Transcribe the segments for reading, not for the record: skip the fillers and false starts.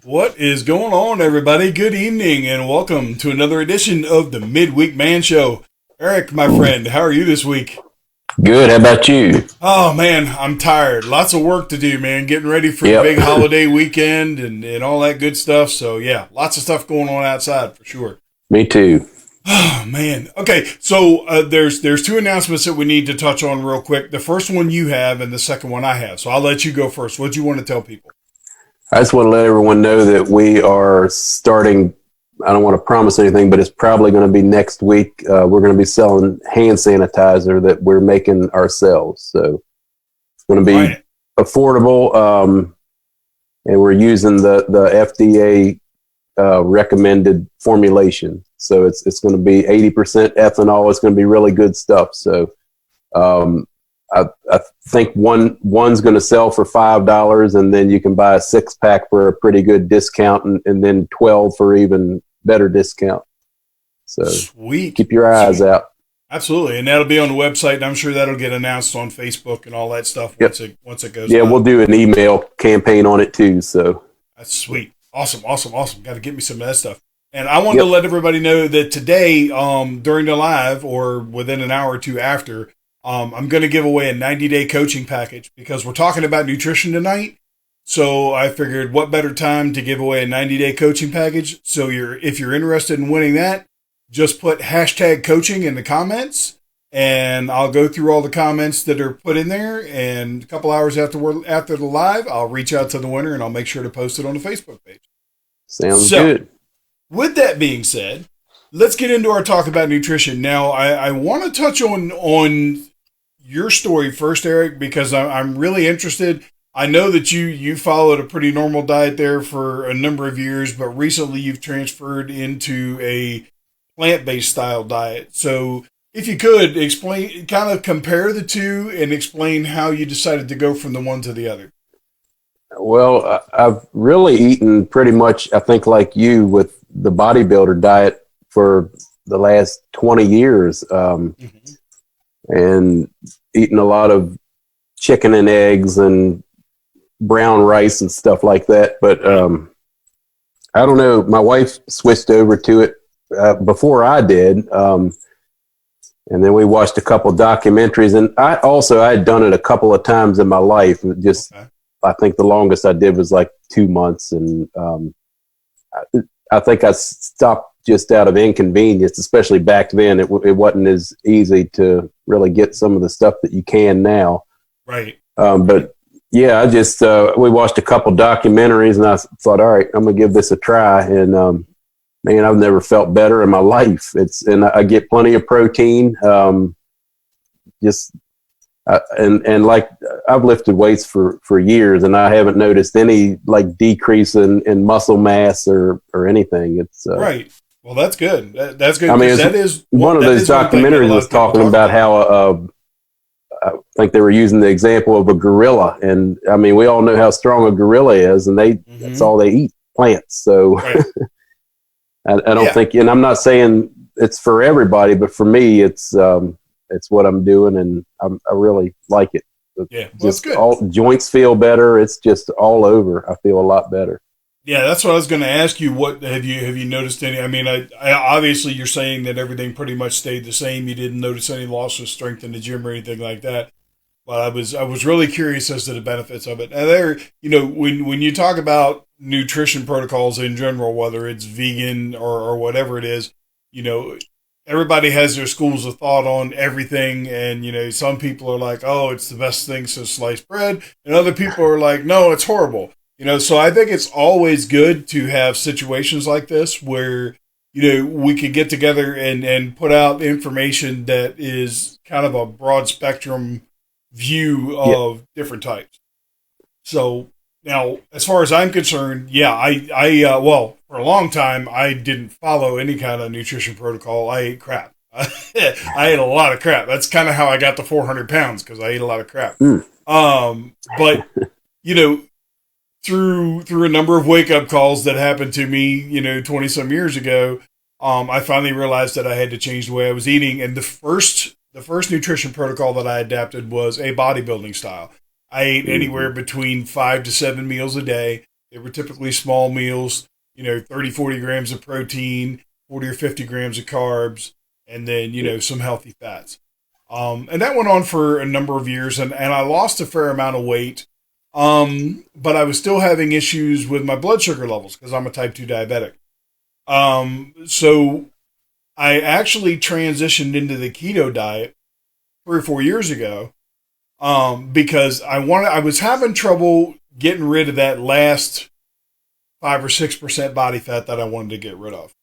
What is going on, everybody? Good evening, and welcome to another edition of the Midweek Man Show. Eric, my friend, how are you this week? Good. How about you? Oh, man, I'm tired. Lots of work to do, man. Getting ready for the big Yep. holiday weekend and all that good stuff. So, yeah, lots of stuff going on outside for sure. Me too. Oh, man. Okay, so there's two announcements that we need to touch on real quick. The first one you have and the second one I have. So I'll let you go first. What do you want to tell people? I just want to let everyone know that we are starting. I don't want to promise anything, but it's probably going to be next week. We're going to be selling hand sanitizer that we're making ourselves. So it's going to be Right. affordable. And we're using the FDA recommended formulation. So it's going to be 80% ethanol. It's going to be really good stuff. So I think one's going to sell for $5, and then you can buy a 6-pack for a pretty good discount, and then 12 for even better discount. So Sweet. keep your eyes out. Absolutely, and that'll be on the website, and I'm sure that'll get announced on Facebook and all that stuff Yep. once it goes. Yeah, live. we'll do an email campaign on it too. So That's sweet. Awesome. Got to get me some of that stuff. And I wanted to let everybody know that today, during the live or within an hour or two after, I'm going to give away a 90-day coaching package because we're talking about nutrition tonight. So I figured what better time to give away a 90-day coaching package. So if you're interested in winning that, just put hashtag coaching in the comments, and I'll go through all the comments that are put in there. And a couple hours after the live, I'll reach out to the winner and I'll make sure to post it on the Facebook page. sounds So, good. With that being said, let's get into our talk about nutrition. Now, I want to touch on your story first, Eric, because I'm really interested. I know that you followed a pretty normal diet there for a number of years, but recently you've transferred into a plant-based style diet. So if you could explain, kind of compare the two and explain how you decided to go from the one to the other. Well, I've really eaten pretty much, I think, like you with the bodybuilder diet for the last 20 years, and eating a lot of chicken and eggs and brown rice and stuff like that. But I don't know. My wife switched over to it before I did. And then we watched a couple documentaries, and I had done it a couple of times in my life. I think the longest I did was like 2 months. And I think I stopped just out of inconvenience, especially back then. It wasn't as easy to really get some of the stuff that you can now. Right. But yeah, I just, we watched a couple documentaries, and I thought, all right, I'm going to give this a try. And man, I've never felt better in my life. And I get plenty of protein. And like I've lifted weights for years, and I haven't noticed any like decrease in muscle mass or anything. It's right. Well, that's good. That's good. I mean, that is one of those documentaries was talking about how I think they were using the example of a gorilla, and I mean, we all know how strong a gorilla is, and that's all they eat, plants. So Right. I don't think, and I'm not saying it's for everybody, but for me, it's what I'm doing, and I really like it. Yeah, well, just that's good. All joints feel better. It's just all over. I feel a lot better. Yeah, that's what I was going to ask you. What have you noticed any? I mean, I obviously you're saying that everything pretty much stayed the same. You didn't notice any loss of strength in the gym or anything like that. But I was really curious as to the benefits of it. And there, when you talk about nutrition protocols in general, whether it's vegan or whatever it is, everybody has their schools of thought on everything. And, some people are like, oh, it's the best thing since sliced bread. And other people are like, no, it's horrible. So I think it's always good to have situations like this where, we could get together and put out information that is kind of a broad spectrum view of different types. So now, as far as I'm concerned, yeah, well, for a long time, I didn't follow any kind of nutrition protocol. I ate crap. I ate a lot of crap. That's kind of how I got to 400 pounds, because I ate a lot of crap. But, through a number of wake-up calls that happened to me, 20-some years ago, I finally realized that I had to change the way I was eating. And the first nutrition protocol that I adapted was a bodybuilding style. I ate anywhere between 5 to 7 meals a day, They were typically small meals, 30, 40 grams of protein, 40 or 50 grams of carbs, and then, some healthy fats. And that went on for a number of years, and I lost a fair amount of weight. But I was still having issues with my blood sugar levels because I'm a type 2 diabetic. So I actually transitioned into the keto diet 3 or 4 years ago, because I was having trouble getting rid of that last 5 or 6% body fat that I wanted to get rid of.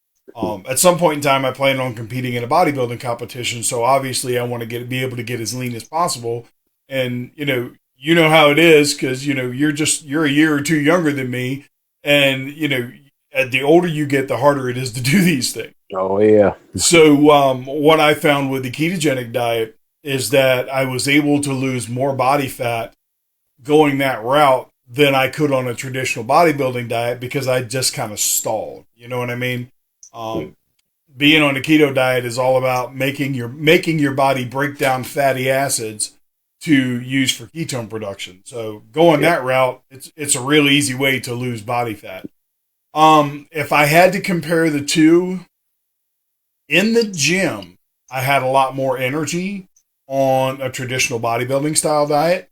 At some point in time, I plan on competing in a bodybuilding competition, so obviously I want to be able to get as lean as possible. And you know how it is, because you're a year or two younger than me, and the older you get, the harder it is to do these things. Oh yeah. So what I found with the ketogenic diet is that I was able to lose more body fat going that route than I could on a traditional bodybuilding diet, because I just kind of stalled. You know what I mean? Being on a keto diet is all about making your body break down fatty acids to use for ketone production. So going that route, it's a real easy way to lose body fat. If I had to compare the two, in the gym, I had a lot more energy on a traditional bodybuilding style diet,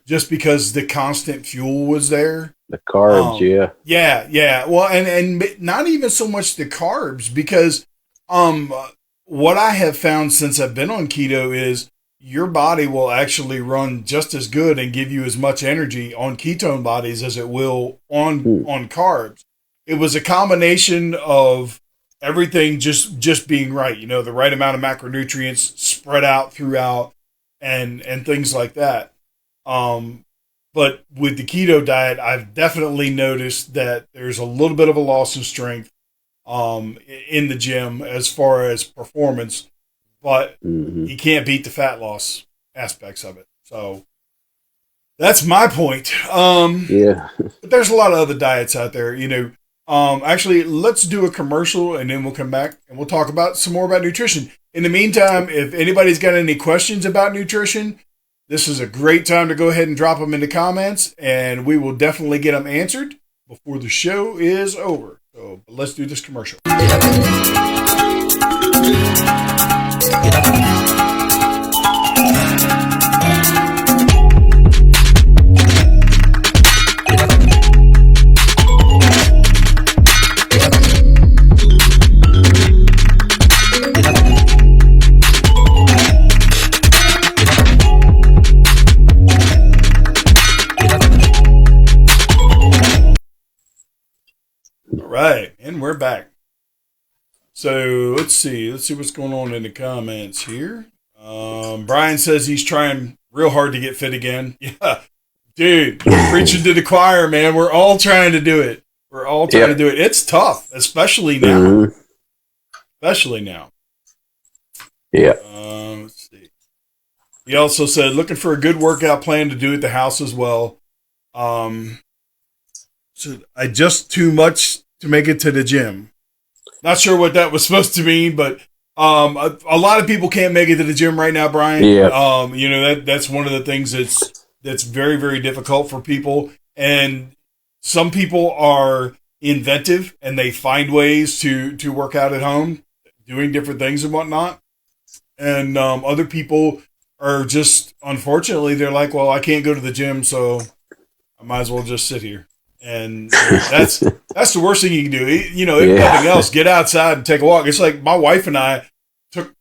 just because the constant fuel was there. The carbs, yeah. Well, and not even so much the carbs, because what I have found since I've been on keto is your body will actually run just as good and give you as much energy on ketone bodies as it will on carbs. It was a combination of everything just being right, the right amount of macronutrients spread out throughout, and things like that. But with the keto diet, I've definitely noticed that there's a little bit of a loss of strength in the gym as far as performance, but you can't beat the fat loss aspects of it. So that's my point. But there's a lot of other diets out there, Actually, let's do a commercial, and then we'll come back and we'll talk about some more about nutrition. In the meantime, if anybody's got any questions about nutrition, this is a great time to go ahead and drop them in the comments, and we will definitely get them answered before the show is over. So let's do this commercial. Right, and we're back. So let's see what's going on in the comments here. Brian says he's trying real hard to get fit again. Yeah, dude, you're preaching to the choir, man. We're all trying to do it. It's tough, especially now. Yeah. Let's see. He also said looking for a good workout plan to do at the house as well. So I just too much to make it to the gym. Not sure what that was supposed to mean, but a lot of people can't make it to the gym right now, Brian. Yeah. That's one of the things that's very, very difficult for people. And some people are inventive and they find ways to work out at home, doing different things and whatnot. And other people are just, unfortunately, they're like, well, I can't go to the gym, so I might as well just sit here. And that's the worst thing you can do. If nothing else, get outside and take a walk. It's like my wife and I took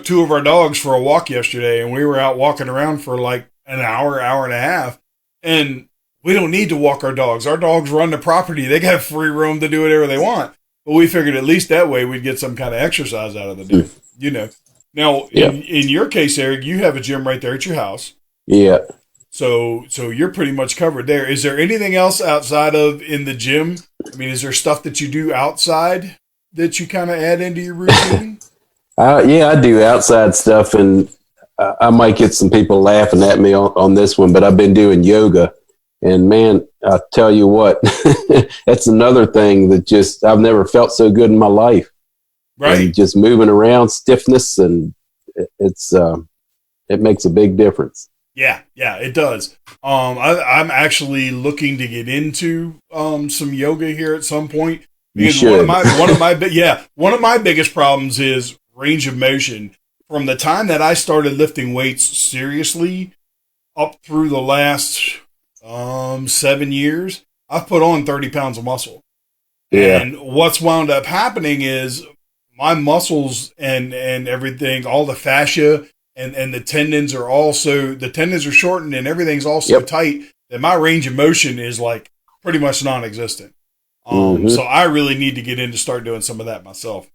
2 of our dogs for a walk yesterday, and we were out walking around for like an hour and a half. And we don't need to walk our dogs. Our dogs run the property. They got free room to do whatever they want. But we figured at least that way we'd get some kind of exercise out of the day. Now, in your case, Eric, you have a gym right there at your house. Yeah. So you're pretty much covered there. Is there anything else outside of in the gym? I mean, is there stuff that you do outside that you kind of add into your routine? Yeah, I do outside stuff, and I might get some people laughing at me on this one, but I've been doing yoga, and man, I tell you what, that's another thing that I've never felt so good in my life. Right. And just moving around, stiffness, and it makes a big difference. Yeah, it does. I'm actually looking to get into some yoga here at some point You because should. one of my biggest problems is range of motion. From the time that I started lifting weights seriously up through the last 7 years, I've put on 30 pounds of muscle. Yeah. And what's wound up happening is my muscles and everything, all the fascia and the tendons are shortened and everything's also Yep. tight that my range of motion is like pretty much non-existent. Mm-hmm. So I really need to get in to start doing some of that myself.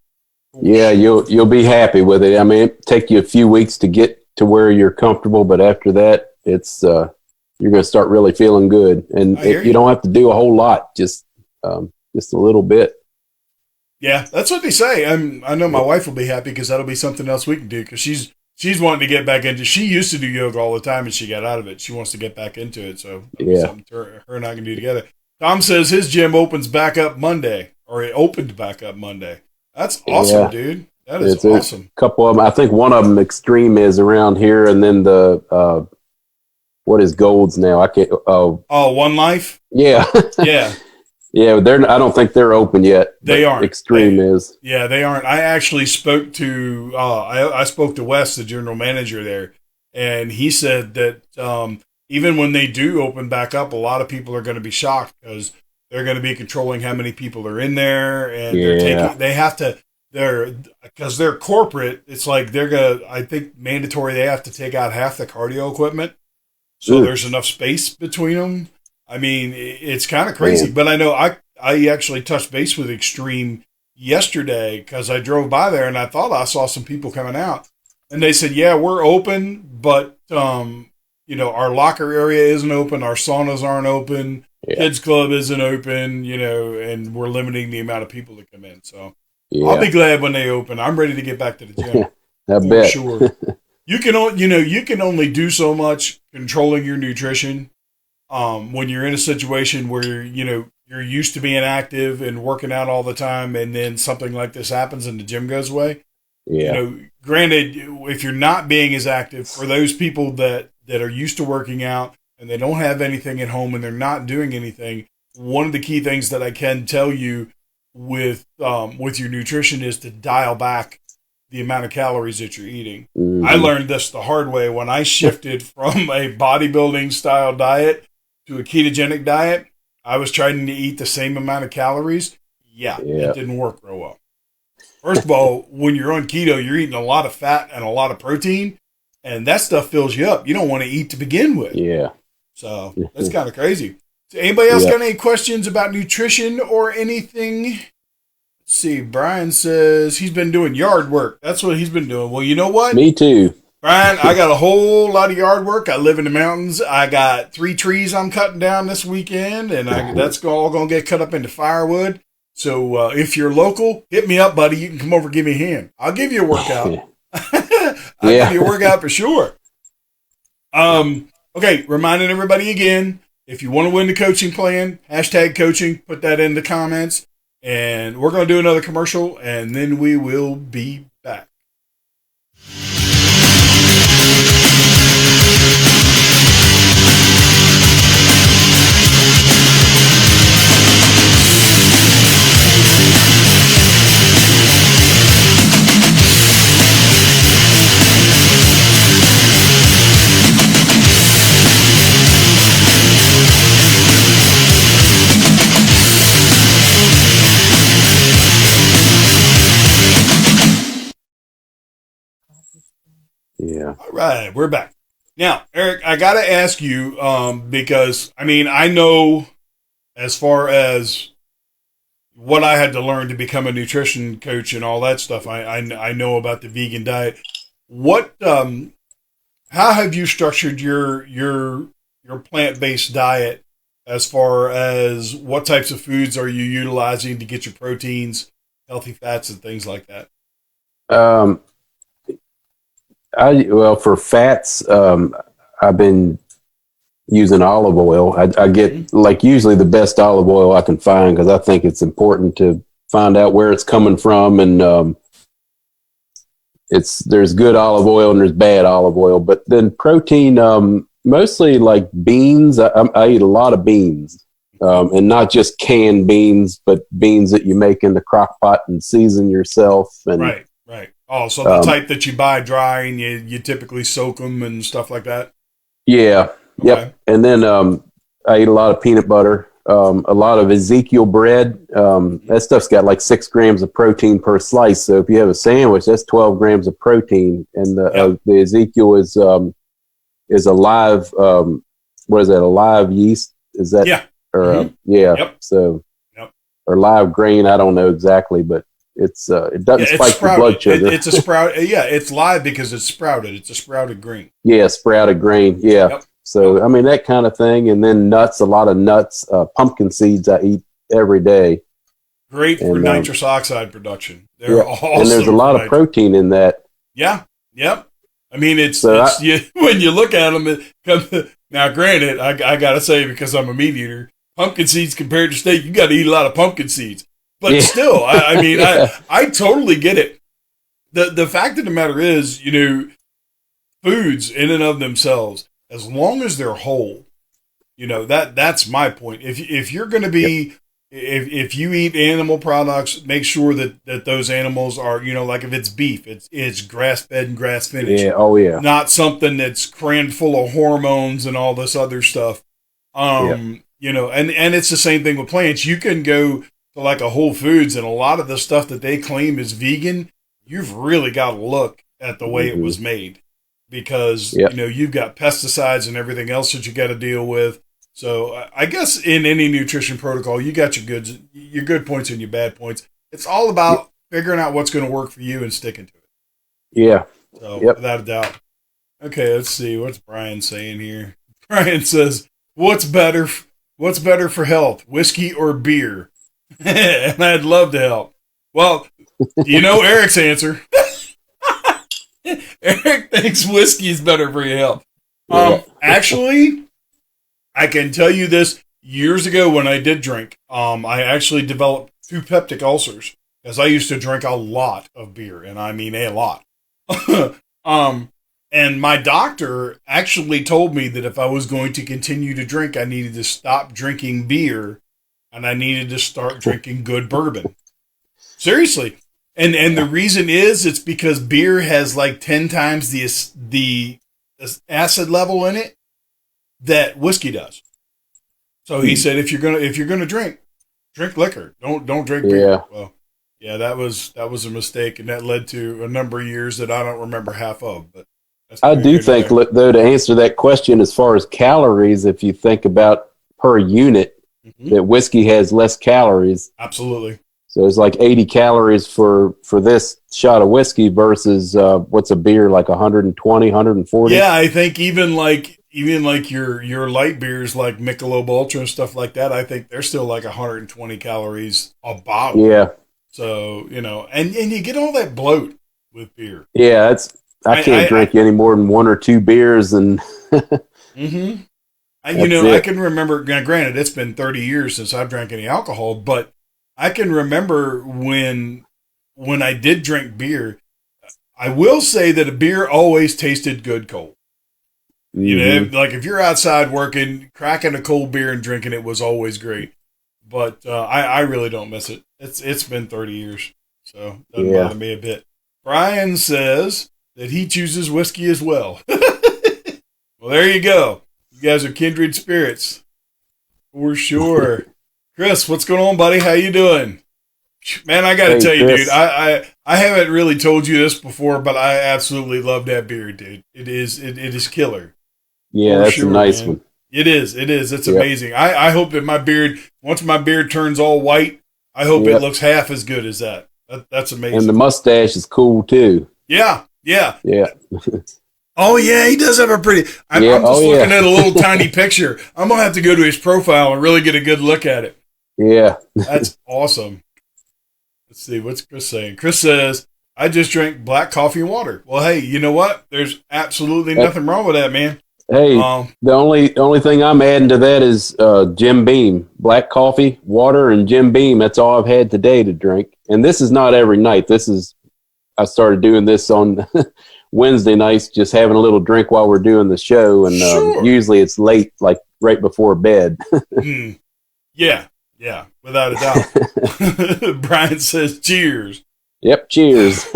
Yeah, you'll be happy with it. I mean, it take you a few weeks to get to where you're comfortable, but after that, it's you're going to start really feeling good, and you don't have to do a whole lot, just a little bit. Yeah, that's what they say. I know my wife will be happy because that'll be something else we can do because she's wanting to get back into. She used to do yoga all the time and she got out of it. She wants to get back into it, so something her and I can do together. Tom says his gym opens back up Monday, or it opened back up Monday. That's awesome, dude. That is awesome. A couple of them. I think one of them, Extreme, is around here, and then the what is Gold's now? I can't. One Life. Yeah, yeah, yeah. I don't think they're open yet. They aren't. Extreme is. Yeah, they aren't. I actually spoke to I spoke to Wes, the general manager there, and he said that even when they do open back up, a lot of people are going to be shocked because they're going to be controlling how many people are in there, and because they're corporate. It's like they're gonna. I think mandatory. They have to take out half the cardio equipment, so there's enough space between them. I mean, it's kind of crazy. But I know I actually touched base with Extreme yesterday because I drove by there and I thought I saw some people coming out, and they said, "Yeah, we're open, but our locker area isn't open, our saunas aren't open." Kids Club isn't open, and we're limiting the amount of people that come in. So I'll be glad when they open. I'm ready to get back to the gym. I bet. Sure. You can only do so much controlling your nutrition when you're in a situation where you're used to being active and working out all the time, and then something like this happens and the gym goes away. Yeah. Granted, if you're not being as active, for those people that are used to working out, and they don't have anything at home and they're not doing anything, one of the key things that I can tell you with your nutrition is to dial back the amount of calories that you're eating. Mm-hmm. I learned this the hard way when I shifted from a bodybuilding style diet to a ketogenic diet. I was trying to eat the same amount of calories. Yeah. It didn't work real well. First of all, when you're on keto, you're eating a lot of fat and a lot of protein, and that stuff fills you up. You don't want to eat to begin with. Yeah. So that's kind of crazy. So anybody else got any questions about nutrition or anything? Let's see. Brian says he's been doing yard work. That's what he's been doing. Well, you know what? Me too. Brian, I got a whole lot of yard work. I live in the mountains. I got 3 trees I'm cutting down this weekend, and that's all going to get cut up into firewood. So if you're local, hit me up, buddy. You can come over and give me a hand. I'll give you a workout. I'll give you a workout for sure. Okay, reminding everybody again, if you want to win the coaching plan, #coaching, put that in the comments. And we're going to do another commercial, and then we will be back. Yeah. All right, we're back. Now, Eric, I got to ask you, because, I know as far as what I had to learn to become a nutrition coach and all that stuff, I know about the vegan diet. What, how have you structured your plant-based diet as far as what types of foods are you utilizing to get your proteins, healthy fats, and things like that? For fats, I've been using olive oil. I get usually the best olive oil I can find because I think it's important to find out where it's coming from, and there's good olive oil and there's bad olive oil. But then protein, Mostly like beans. I eat a lot of beans, and not just canned beans, but beans that you make in the crock pot and season yourself. And Right, right. Oh, so the type that you buy dry and you typically soak them and stuff like that? yeah, Okay. yep. And then I eat a lot of peanut butter, a lot of Ezekiel bread. That stuff's got like 6 grams of protein per slice. So if you have a sandwich, that's 12 grams of protein. And the Ezekiel is a live, what is that? A live yeast? Is that? Yeah. Or yeah. Yep. So, or live grain. I don't know exactly, but it doesn't spike your blood sugar. It's a sprout. Yeah, it's live because it's sprouted. It's a sprouted grain. Yeah, sprouted grain. Yeah. Yep. So I mean that kind of thing, and then nuts. A lot of nuts. Pumpkin seeds I eat every day. Great for nitrous oxide production. They're awesome. And there's a lot of protein in that. Yeah. Yep. I mean, when you look at them, now granted, I got to say, because I'm a meat eater, pumpkin seeds compared to steak, you got to eat a lot of pumpkin seeds. But still, I mean, I totally get it. The fact of the matter is, foods in and of themselves, as long as they're whole, that's my point. If you're going to be, if you eat animal products, make sure that those animals are, like if it's beef, it's grass fed and grass finished. Yeah. Oh yeah. Not something that's crammed full of hormones and all this other stuff. And it's the same thing with plants. You can go to like a Whole Foods, and a lot of the stuff that they claim is vegan, you've really got to look at the way it was made, because you've got pesticides and everything else that you got to deal with. So I guess in any nutrition protocol, you got your good points and your bad points. It's all about figuring out what's going to work for you and sticking to it. Yeah. So without a doubt. Okay, let's see. What's Brian saying here? Brian says, what's better for health, whiskey or beer? And I'd love to help. Well, Eric's answer. Eric thinks whiskey is better for your health. Actually, I can tell you this, years ago when I did drink, I actually developed 2 peptic ulcers, because I used to drink a lot of beer, and I mean a lot. And my doctor actually told me that if I was going to continue to drink, I needed to stop drinking beer, and I needed to start drinking good bourbon. Seriously. And the reason is, it's because beer has like 10 times the acid level in it that whiskey does. So he said, if you're gonna drink liquor. Don't drink beer. Yeah. Well, yeah, that was a mistake, and that led to a number of years that I don't remember half of. But I do think, though, to answer that question, as far as calories, if you think about per unit, that whiskey has less calories. Absolutely. So it's like 80 calories for this shot of whiskey versus what's a beer, like 120, 140? Yeah, I think even like your light beers like Michelob Ultra and stuff like that, I think they're still like 120 calories a bottle. Yeah. So, and you get all that bloat with beer. Yeah, I can't drink any more than 1 or 2 beers, and I can remember, granted, it's been 30 years since I've drank any alcohol, but I can remember when I did drink beer, I will say that a beer always tasted good cold. Like if you're outside working, cracking a cold beer and drinking it was always great. But I really don't miss it. It's been 30 years, so it doesn't bother me a bit. Brian says that he chooses whiskey as well. Well, there you go. You guys are kindred spirits. For sure. Chris, what's going on, buddy? How you doing? Man, I got to tell you, Chris, dude, I haven't really told you this before, but I absolutely love that beer, dude. It is killer. Yeah, that's a nice one. It is. It's amazing. I hope that once my beard turns all white, I hope it looks half as good as that. That's amazing. And the mustache is cool, too. Yeah. Yeah. Oh, yeah, he does have a pretty... I'm just looking at a little tiny picture. I'm going to have to go to his profile and really get a good look at it. Yeah. That's awesome. Let's see, what's Chris saying? Chris says, I just drank black coffee and water. Well, hey, you know what? There's absolutely nothing wrong with that, man. Hey, the only thing I'm adding to that is Jim Beam. Black coffee, water, and Jim Beam. That's all I've had today to drink. And this is not every night. I started doing this on Wednesday nights just having a little drink while we're doing the show, and Sure. usually it's late, like right before bed. Yeah, without a doubt. Brian says cheers. Yep, cheers.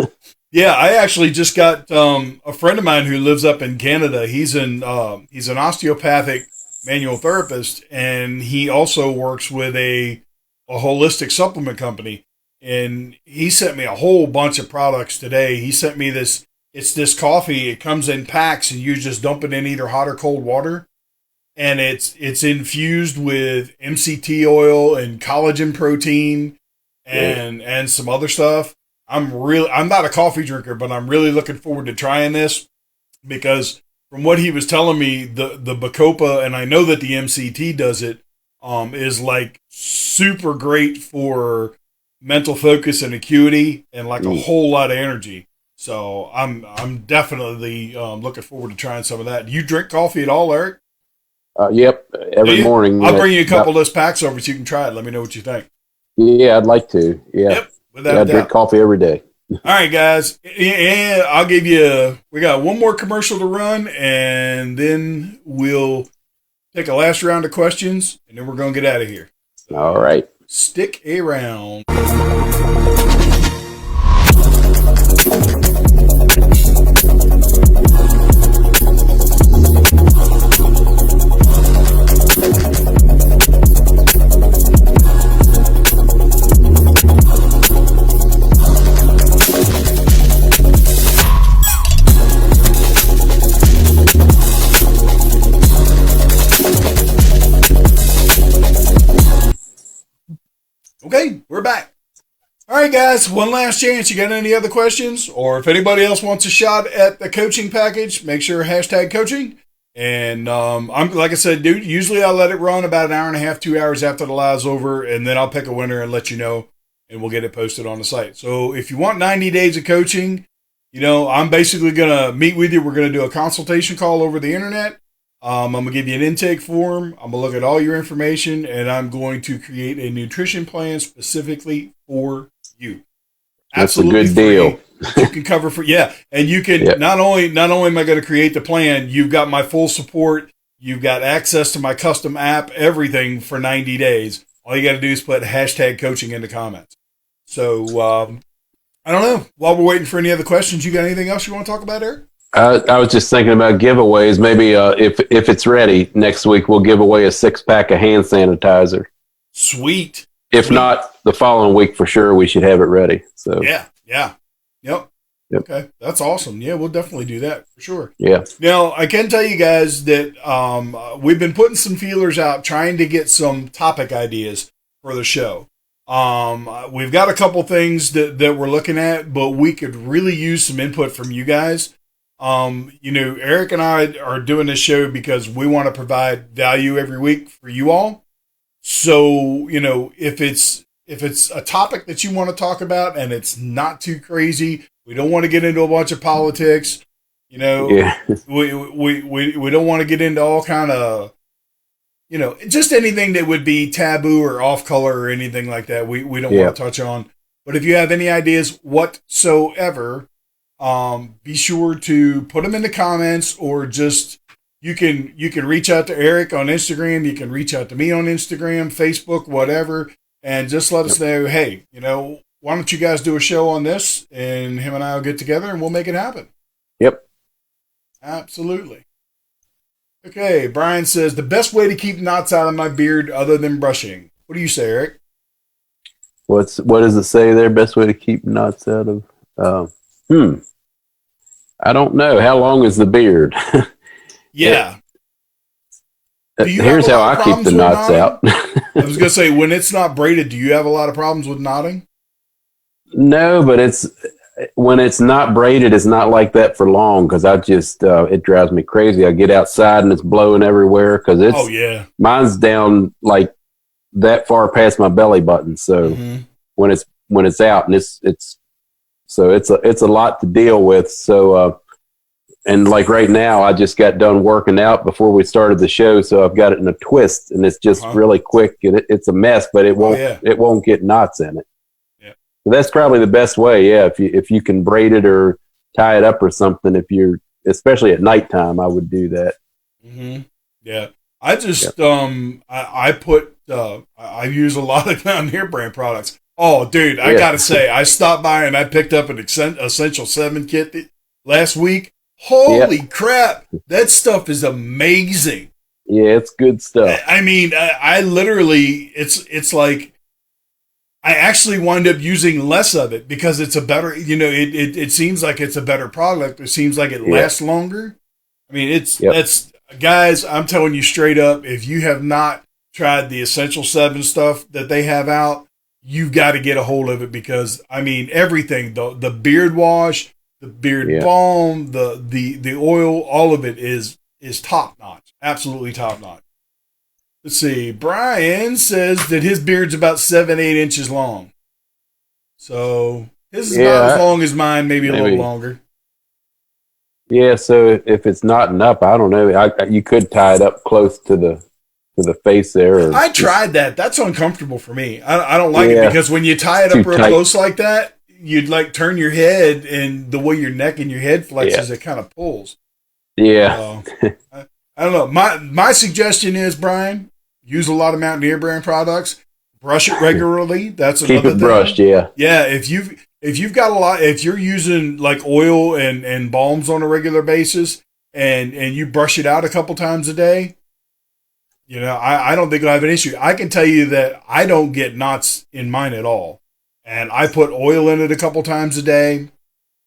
Yeah, I actually just got a friend of mine who lives up in Canada. He's an osteopathic manual therapist, and he also works with a holistic supplement company. And he sent me a whole bunch of products today. He sent me this. It's this coffee. It comes in packs, and you just dump it in either hot or cold water. And it's infused with MCT oil and collagen protein and some other stuff. I'm not a coffee drinker, but I'm really looking forward to trying this because from what he was telling me, the Bacopa, and I know that the MCT does it, is like super great for mental focus and acuity and like a whole lot of energy. So I'm definitely looking forward to trying some of that. Do you drink coffee at all, Eric? Yep, every morning. I'll bring you a couple of those packs over so you can try it. Let me know what you think. Yeah, I'd like to. Yeah, yep, without a doubt. I drink coffee every day. All right, guys. And I'll give you, we got one more commercial to run, and then we'll take a last round of questions, and then we're going to get out of here. All right. Stick around. Okay, we're back. All right, guys, one last chance. You got any other questions? Or if anybody else wants a shot at the coaching package, make sure #coaching. And I'm like I said, dude, usually I let it run about an hour and a half, 2 hours after the live's over, and then I'll pick a winner and let you know, and we'll get it posted on the site. So if you want 90 days of coaching, I'm basically going to meet with you. We're going to do a consultation call over the internet. I'm going to give you an intake form. I'm going to look at all your information, and I'm going to create a nutrition plan specifically for you. Absolutely. That's a good deal. You can cover for, and you can, not only am I going to create the plan, you've got my full support. You've got access to my custom app, everything for 90 days. All you got to do is put #coaching in the comments. So, I don't know. While we're waiting for any other questions, you got anything else you want to talk about, Eric? I was just thinking about giveaways. Maybe if it's ready next week, we'll give away a 6-pack of hand sanitizer. Sweet. If not, the following week for sure, we should have it ready. So Yep. Okay, that's awesome. Yeah, we'll definitely do that for sure. Yeah. Now, I can tell you guys that we've been putting some feelers out, trying to get some topic ideas for the show. We've got a couple things that we're looking at, but we could really use some input from you guys. Eric and I are doing this show because we want to provide value every week for you all. So, if it's a topic that you want to talk about and it's not too crazy, we don't want to get into a bunch of politics. We don't want to get into all kind of, just anything that would be taboo or off color or anything like that. We don't want to touch on. But if you have any ideas whatsoever, be sure to put them in the comments, or just you can reach out to Eric on Instagram. You can reach out to me on Instagram, Facebook, whatever, and just let us know, hey, why don't you guys do a show on this, and him and I will get together and we'll make it happen. Yep. Absolutely. Okay, Brian says, the best way to keep knots out of my beard other than brushing. What do you say, Eric? What does it say there? Best way to keep knots out of... I don't know. How long is the beard? Yeah. Here's how I keep the knots out. I was going to say, when it's not braided, do you have a lot of problems with knotting? No, but when it's not braided, it's not like that for long, because I just, it drives me crazy. I get outside and it's blowing everywhere because mine's down like that far past my belly button. So when it's out, and it's a lot to deal with. So, and like right now, I just got done working out before we started the show, so I've got it in a twist, and it's just really quick, and it's a mess, but it won't get knots in it. Yeah. So that's probably the best way. Yeah, if you can braid it or tie it up or something. If you're, especially at nighttime, I would do that. Mm-hmm. Yeah. I just, I use a lot of Mountaineer brand products. Oh, dude, I gotta say, I stopped by and I picked up an Essential 7 kit last week. Holy crap, that stuff is amazing. Yeah, it's good stuff. I mean, I literally, it's like, I actually wind up using less of it because it's a better, it seems like it's a better product. It seems like it lasts longer. I mean, that's, guys, I'm telling you straight up, if you have not tried the Essential 7 stuff that they have out, you've got to get a hold of it because, I mean, everything, the beard wash, the beard balm, the oil, all of it is top notch. Absolutely top notch. Let's see. Brian says that his beard's about 7-8 inches long. So his is not as long as mine, maybe a little longer. Yeah, so if it's knotting up, I don't know. You could tie it up close to the face there. I tried that. That's uncomfortable for me. I don't like it because when you tie it up real close like that, you'd like turn your head, and the way your neck and your head flexes, it kind of pulls. Yeah. I don't know. My suggestion is, Brian, use a lot of Mountaineer brand products. Brush it regularly. That's another thing. Keep it brushed, yeah. Yeah, if you've got a lot, if you're using like oil and balms on a regular basis, and you brush it out a couple times a day, I don't think I'll have an issue. I can tell you that I don't get knots in mine at all. And I put oil in it a couple times a day.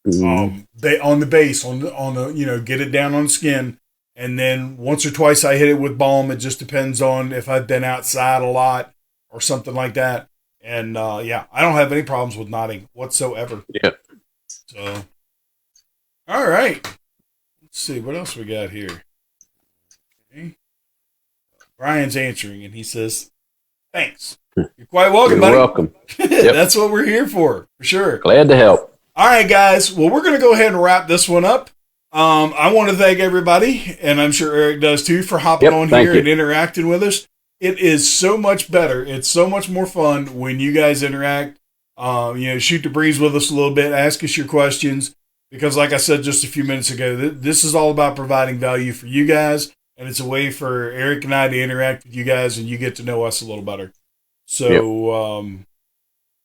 On the base, on the get it down on the skin. And then once or twice I hit it with balm. It just depends on if I've been outside a lot or something like that. And I don't have any problems with knotting whatsoever. Yep. So, all right. Let's see what else we got here. Okay. Brian's answering, and he says, "Thanks. You're quite welcome, buddy. You're welcome. Yep. That's what we're here for sure. Glad to help." All right, guys. Well, we're going to go ahead and wrap this one up. I want to thank everybody, and I'm sure Eric does too, for hopping on here and interacting with us. It is so much better. It's so much more fun when you guys interact. Shoot the breeze with us a little bit, ask us your questions, because like I said just a few minutes ago, this is all about providing value for you guys, and it's a way for Eric and I to interact with you guys, and you get to know us a little better. So,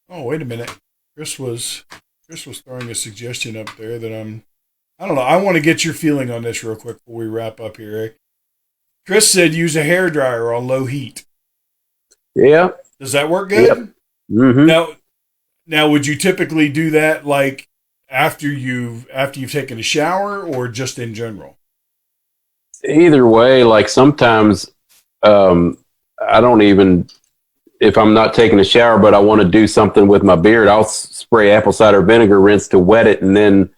wait a minute. Chris was throwing a suggestion up there that I don't know. I want to get your feeling on this real quick before we wrap up here, Eric. Chris said use a hairdryer on low heat. Yeah. Does that work good? Yep. Mm-hmm. Now, would you typically do that like after you've taken a shower or just in general? Either way, like sometimes I don't even, if I'm not taking a shower, but I want to do something with my beard, I'll spray apple cider vinegar rinse to wet it, and then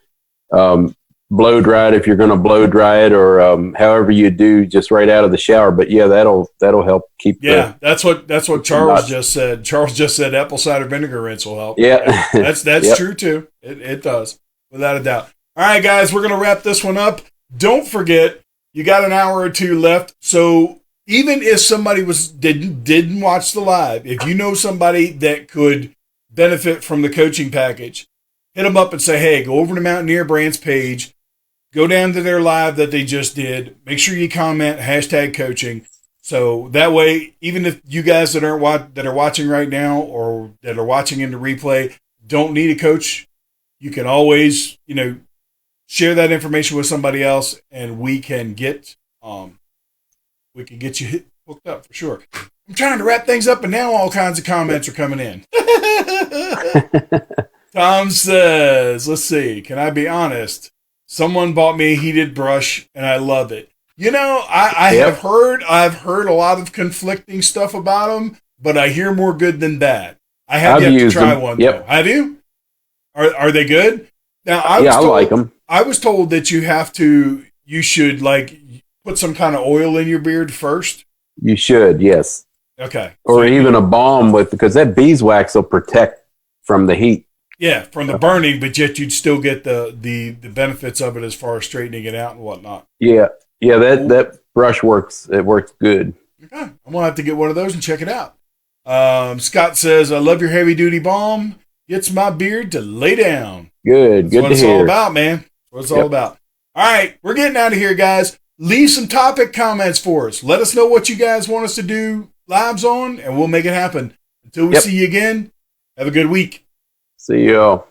blow dry it if you're going to blow dry it, or however you do, just right out of the shower. But yeah, that'll help keep. Yeah, that's what Charles just said. Charles just said apple cider vinegar rinse will help. Yeah, that's true too. It does, without a doubt. All right, guys, we're gonna wrap this one up. Don't forget, you got an hour or two left, so even if somebody didn't watch the live, if you know somebody that could benefit from the coaching package, hit them up and say, hey, go over to Mountaineer Brand's page, go down to their live that they just did. Make sure you comment #coaching. So that way, even if you guys that are watching right now or that are watching in the replay don't need a coach, you can always, share that information with somebody else, and we can get you hooked up for sure. I'm trying to wrap things up, and now all kinds of comments are coming in. Tom says, let's see, can I be honest? Someone bought me a heated brush, and I love it. I've heard a lot of conflicting stuff about them, but I hear more good than bad. I have yet to try one, though. Have you? Are they good? Now, I like them. I was told that you should like put some kind of oil in your beard first. You should, yes. Okay. Or even a balm because that beeswax will protect from the heat. Yeah, from the burning, but yet you'd still get the benefits of it as far as straightening it out and whatnot. Yeah. Yeah, that brush works. It works good. Okay. I'm going to have to get one of those and check it out. Scott says, I love your heavy-duty balm. Gets my beard to lay down. Good. That's good what to it's hear. all about, man. what it's all about. All right, we're getting out of here, guys. Leave some topic comments for us. Let us know what you guys want us to do lives on, and we'll make it happen. Until we see you again, have a good week. See you all.